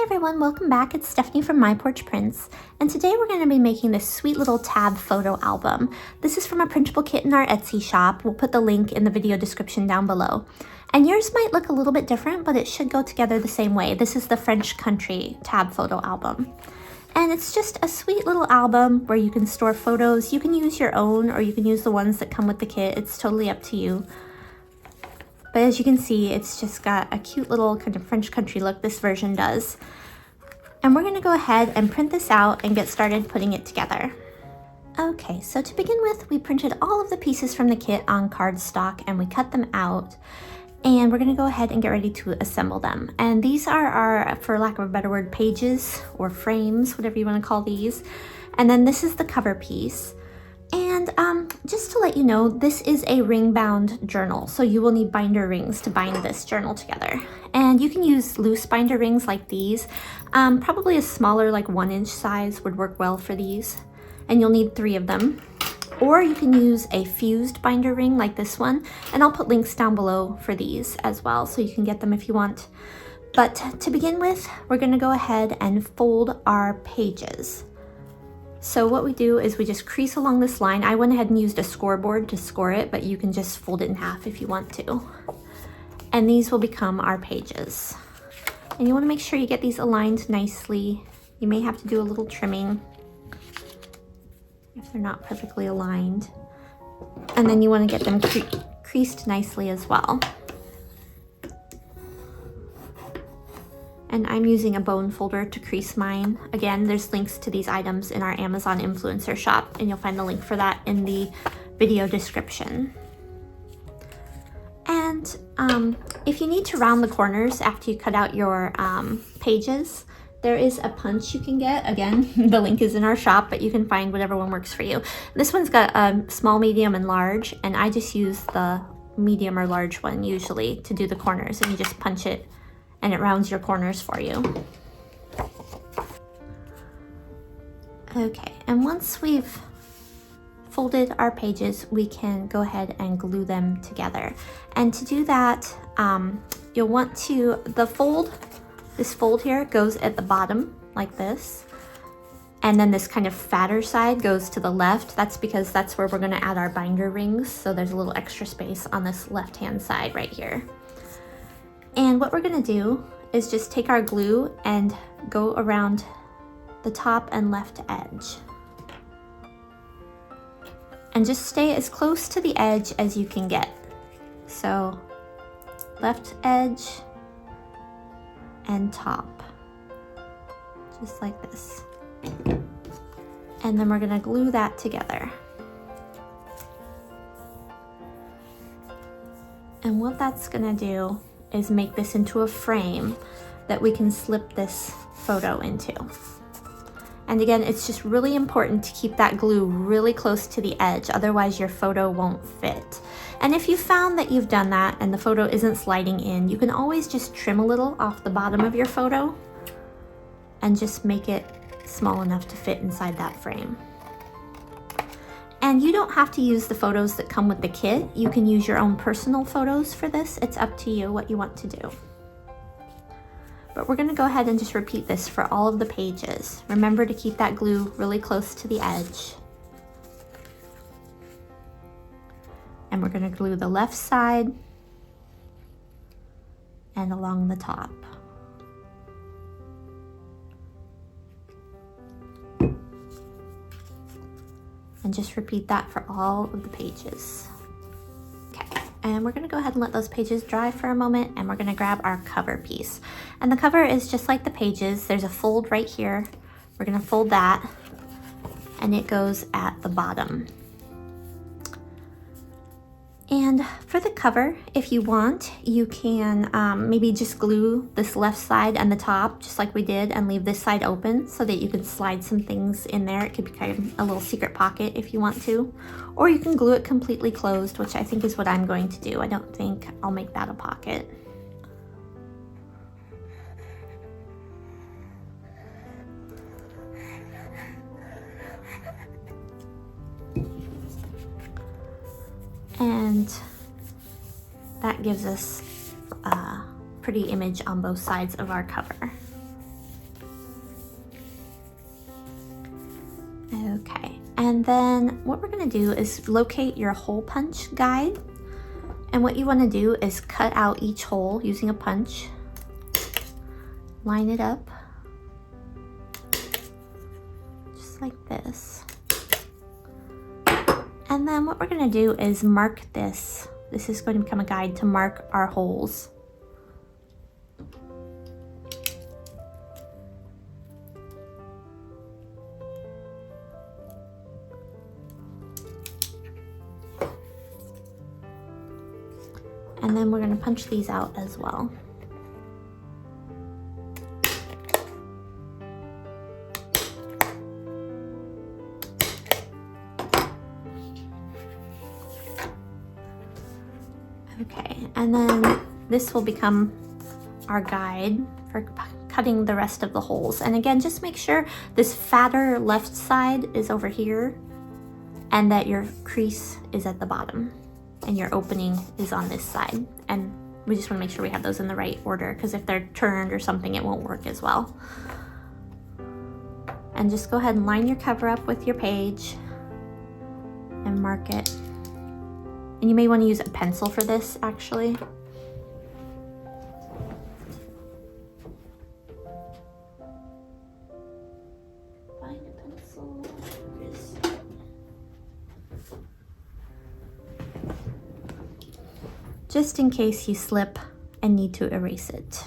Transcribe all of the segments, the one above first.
everyone, welcome back. It's Stephanie from My Porch Prints, and today we're going to be making this sweet little tab photo album. This is from a printable kit in our Etsy shop. We'll put the link in the video description down below. And yours might look a little bit different, but it should go together the same way. This is the French Country tab photo album. And it's just a sweet little album where you can store photos. You can use your own, or you can use the ones that come with the kit. It's totally up to you. But as you can see, it's just got a cute little kind of French country look, this version does. And we're gonna go ahead and print this out and get started putting it together. Okay, so to begin with, we printed all of the pieces from the kit on cardstock and we cut them out. And we're gonna go ahead and get ready to assemble them. And these are our, for lack of a better word, pages or frames, whatever you wanna call these. And then this is the cover piece. And just to let you know, this is a ring-bound journal, so you will need binder rings to bind this journal together. And you can use loose binder rings like these. Probably a smaller, like 1-inch size would work well for these. And you'll need 3 of them. Or you can use a fused binder ring like this one. And I'll put links down below for these as well, so you can get them if you want. But to begin with, we're gonna go ahead and fold our pages. So what we do is we just crease along this line. I went ahead and used a scoreboard to score it, but you can just fold it in half if you want to. And these will become our pages. And you want to make sure you get these aligned nicely. You may have to do a little trimming if they're not perfectly aligned. And then you want to get them creased nicely as well. And I'm using a bone folder to crease mine. Again, there's links to these items in our Amazon influencer shop, and you'll find the link for that in the video description. And if you need to round the corners after you cut out your pages, there is a punch you can get. Again, the link is in our shop, but you can find whatever one works for you. This one's got a small, medium, and large, and I just use the medium or large one usually to do the corners, and you just punch it and it rounds your corners for you. Okay, and once we've folded our pages, we can go ahead and glue them together. And to do that, you'll want to, this fold here goes at the bottom like this. And then this kind of fatter side goes to the left. That's because that's where we're gonna add our binder rings. So there's a little extra space on this left-hand side right here. And what we're gonna do is just take our glue and go around the top and left edge. And just stay as close to the edge as you can get. So left edge and top, just like this. And then we're gonna glue that together. And what that's gonna do is make this into a frame that we can slip this photo into. And again, it's just really important to keep that glue really close to the edge, otherwise your photo won't fit. And if you found that you've done that and the photo isn't sliding in, you can always just trim a little off the bottom of your photo and just make it small enough to fit inside that frame. And you don't have to use the photos that come with the kit. You can use your own personal photos for this. It's up to you what you want to do. But we're gonna go ahead and just repeat this for all of the pages. Remember to keep that glue really close to the edge. And we're gonna glue the left side and along the top. And just repeat that for all of the pages. Okay, and we're gonna go ahead and let those pages dry for a moment, and we're gonna grab our cover piece. And the cover is just like the pages. There's a fold right here. We're gonna fold that, and it goes at the bottom. And for the cover, if you want, you can maybe just glue this left side and the top, just like we did, and leave this side open so that you can slide some things in there. It could be kind of a little secret pocket if you want to. Or you can glue it completely closed, which I think is what I'm going to do. I don't think I'll make that a pocket. And that gives us a pretty image on both sides of our cover. Okay, and then what we're gonna do is locate your hole punch guide. And what you wanna do is cut out each hole using a punch. Line it up, just like this. And then what we're gonna do is mark this. This is going to become a guide to mark our holes. And then we're going to punch these out as well. Okay, and then this will become our guide for cutting the rest of the holes. And again, just make sure this fatter left side is over here and that your crease is at the bottom and your opening is on this side. And we just want to make sure we have those in the right order, because if they're turned or something, it won't work as well. And just go ahead and line your cover up with your page and mark it. And you may want to use a pencil for this, actually. Find a pencil. Just in case you slip and need to erase it.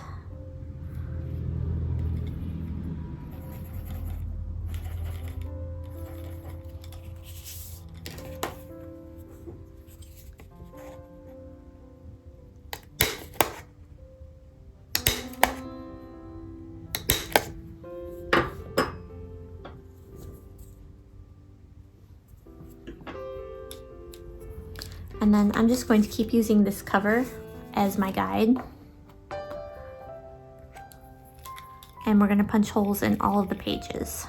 And then I'm just going to keep using this cover as my guide. And we're going to punch holes in all of the pages.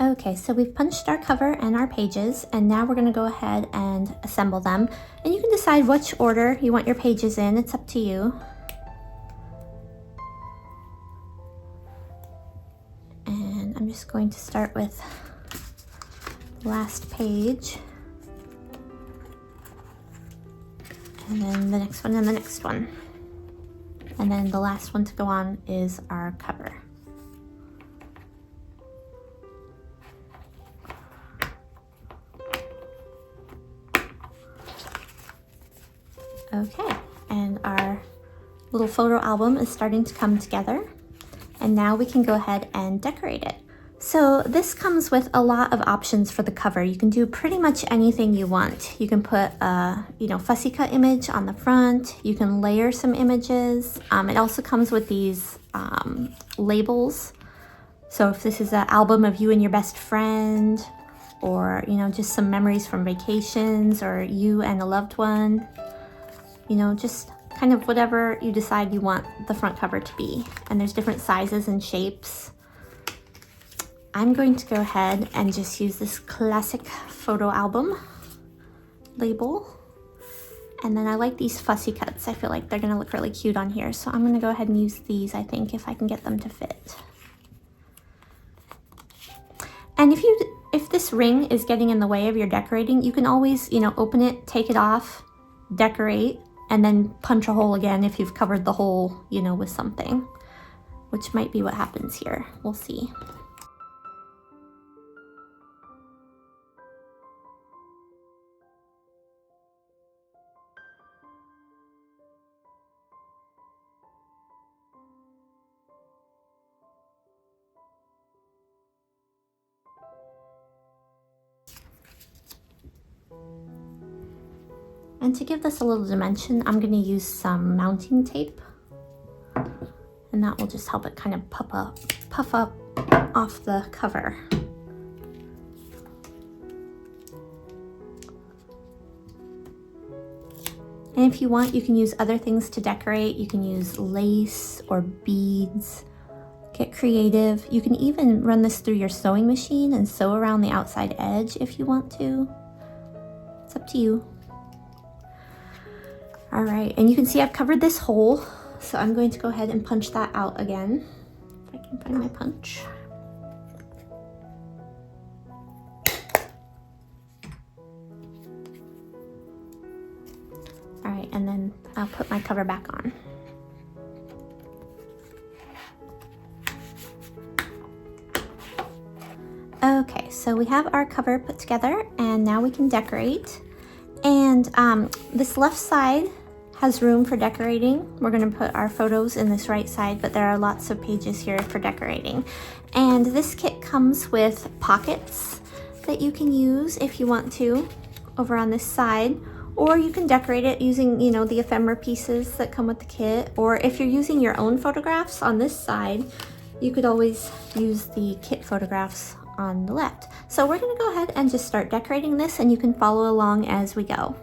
Okay, so we've punched our cover and our pages, and now we're going to go ahead and assemble them. And you can decide which order you want your pages in, it's up to you. I'm just going to start with the last page, and then the next one and the next one. And then the last one to go on is our cover. Okay, and our little photo album is starting to come together. And now we can go ahead and decorate it. So this comes with a lot of options for the cover. You can do pretty much anything you want. You can put a fussy cut image on the front. You can layer some images. It also comes with these labels. So if this is an album of you and your best friend, or just some memories from vacations, or you and a loved one, just kind of whatever you decide you want the front cover to be. And there's different sizes and shapes. I'm going to go ahead and just use this classic photo album label. And then I like these fussy cuts. I feel like they're gonna look really cute on here. So I'm gonna go ahead and use these, I think, if I can get them to fit. And if this ring is getting in the way of your decorating, you can always, open it, take it off, decorate, and then punch a hole again if you've covered the hole, with something, which might be what happens here. We'll see. And to give this a little dimension, I'm going to use some mounting tape, and that will just help it kind of puff up off the cover. And if you want, you can use other things to decorate. You can use lace or beads. Get creative. You can even run this through your sewing machine and sew around the outside edge if you want to. It's up to you. All right, and you can see I've covered this hole, so I'm going to go ahead and punch that out again. If I can find my punch. All right, and then I'll put my cover back on. Okay, so we have our cover put together, and now we can decorate. And this left side has room for decorating. We're gonna put our photos in this right side, but there are lots of pages here for decorating. And this kit comes with pockets that you can use if you want to over on this side, or you can decorate it using, you know, the ephemera pieces that come with the kit. Or if you're using your own photographs on this side, you could always use the kit photographs on the left. So we're gonna go ahead and just start decorating this, and you can follow along as we go.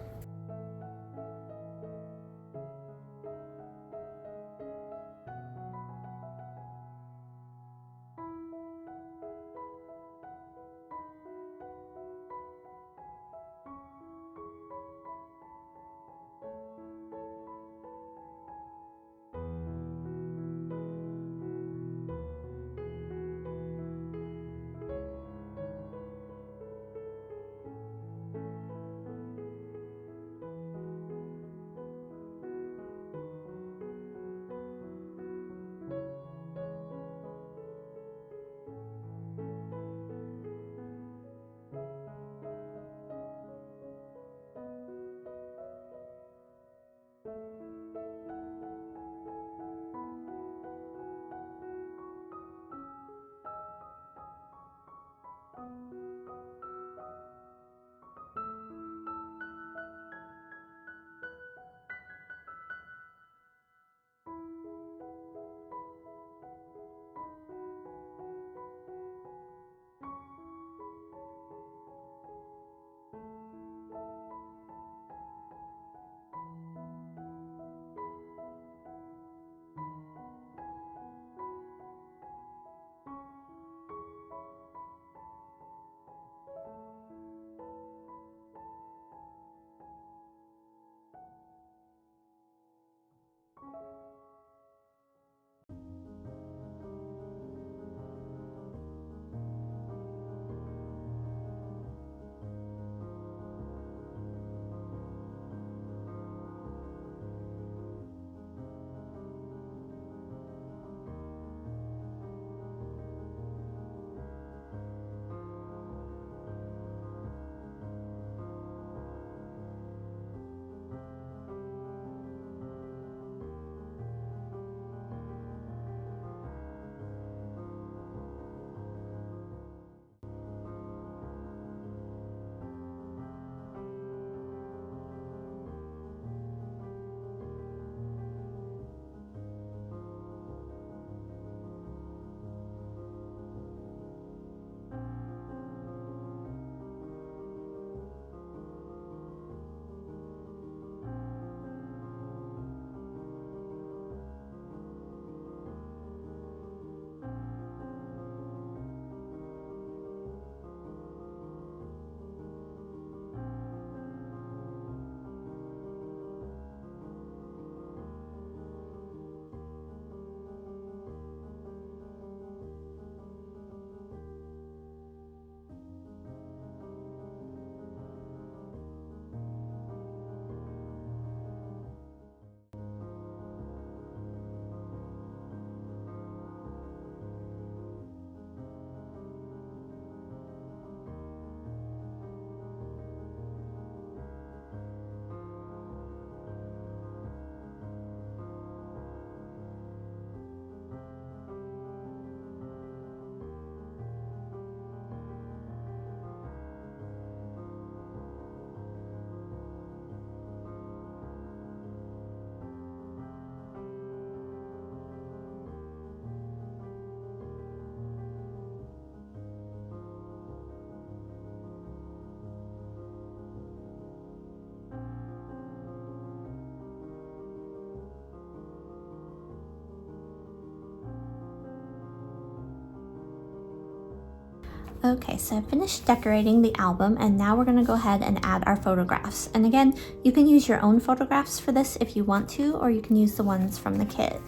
Okay, so I finished decorating the album and now we're going to go ahead and add our photographs. And again, you can use your own photographs for this if you want to, or you can use the ones from the kit.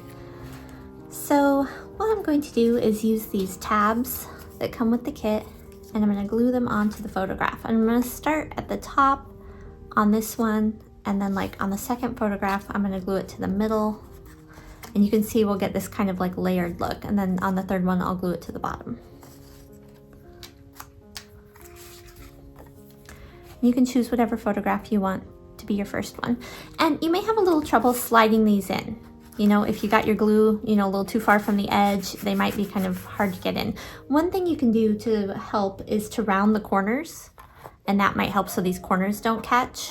So what I'm going to do is use these tabs that come with the kit and I'm going to glue them onto the photograph. And I'm going to start at the top on this one, and then like on the second photograph, I'm going to glue it to the middle. And you can see we'll get this kind of like layered look. And then on the third one, I'll glue it to the bottom. You can choose whatever photograph you want to be your first one. And you may have a little trouble sliding these in. You know, if you got your glue, you know, a little too far from the edge, they might be kind of hard to get in. One thing you can do to help is to round the corners, and that might help so these corners don't catch.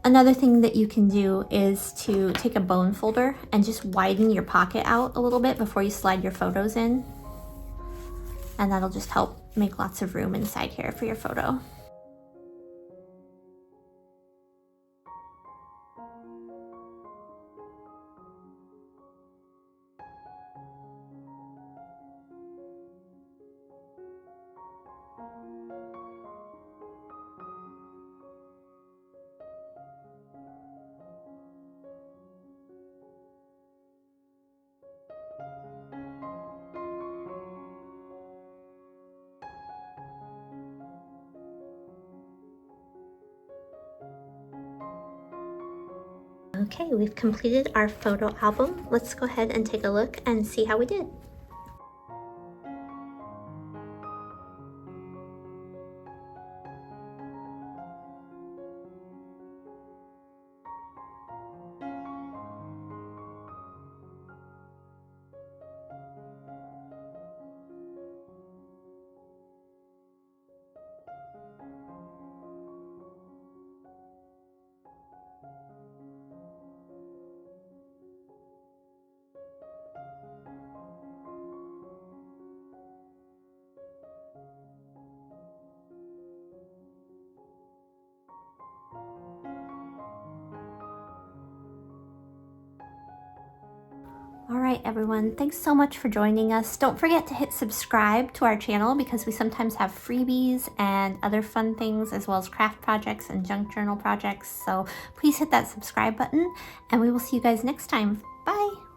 Another thing that you can do is to take a bone folder and just widen your pocket out a little bit before you slide your photos in. And that'll just help make lots of room inside here for your photo. Okay, we've completed our photo album. Let's go ahead and take a look and see how we did. All right, everyone, thanks so much for joining us. Don't forget to hit subscribe to our channel because we sometimes have freebies and other fun things, as well as craft projects and junk journal projects. So please hit that subscribe button and we will see you guys next time. Bye.